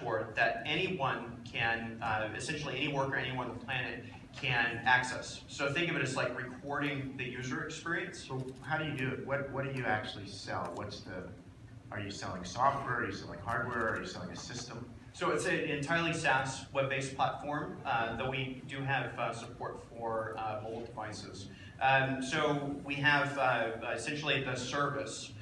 dashboard that anyone can, essentially any worker, anyone on the planet can access. So think of it as like recording the user experience. So how do you do it? What do you actually sell? Are you selling software? Are you selling hardware? Are you selling a system? So it's an entirely SaaS web-based platform, though we do have support for mobile devices. So we have essentially the service,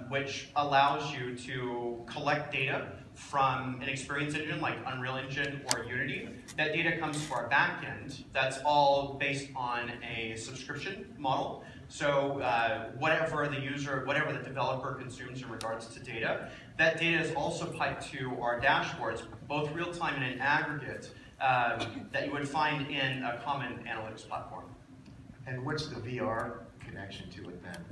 which allows you to collect data from an experience engine like Unreal Engine or Unity. That data comes to our backend. That's all based on a subscription model. So whatever the developer consumes in regards to data, that data is also piped to our dashboards, both real-time and in aggregate, that you would find in a common analytics platform. And what's the VR connection to it then?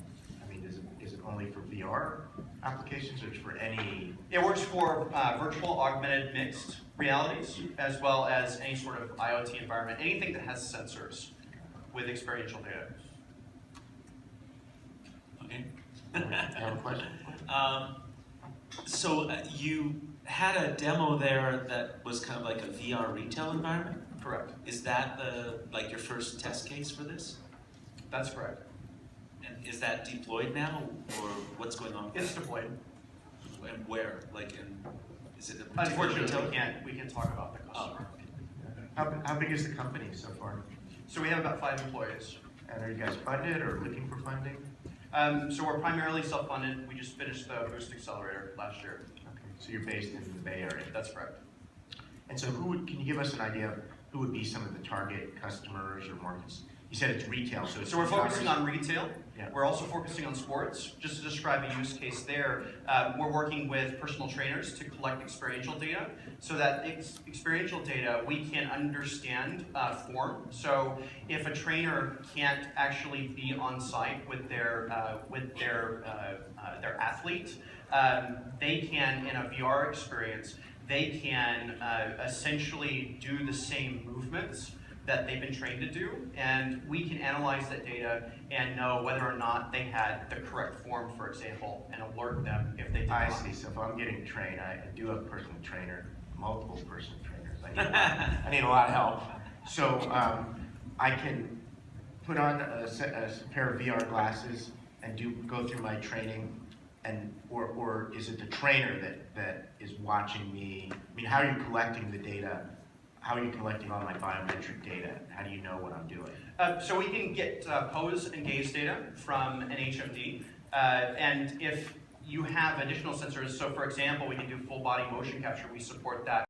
I mean, is it only for VR applications or for any? It works for virtual, augmented, mixed realities, as well as any sort of IoT environment, anything that has sensors with experiential data. Okay. You have a question? So you had a demo there that was kind of like a VR retail environment? Correct. Is that like your first test case for this? That's correct. And is that deployed now, or what's going on? It's deployed. And where? Is it a particular Unfortunately, retail? we can't talk about the customer. How big is the company so far? So we have about 5 employees. And are you guys funded or looking for funding? So we're primarily self-funded. We just finished the Boost Accelerator last year. Okay, so you're based in the Bay Area. That's correct. And so can you give us an idea of who would be some of the target customers or markets? You said it's retail, so it's So we're focusing on retail. Yeah. We're also focusing on sports. Just to describe a use case there, we're working with personal trainers to collect experiential data. So that experiential data, we can understand form. So if a trainer can't actually be on site with their athlete, they can, in a VR experience, they can essentially do the same movements that they've been trained to do, and we can analyze that data and know whether or not they had the correct form, for example, and alert them if they did I not. see. So if I'm getting trained, I do have a personal trainer, multiple personal trainers. I need a lot of help. So I can put on a pair of VR glasses and go through my training, or is it the trainer that is watching me? I mean, how are you collecting the data? How are you collecting all my biometric data? How do you know what I'm doing? So we can get pose and gaze data from an HMD, and if you have additional sensors, so for example, we can do full body motion capture, we support that.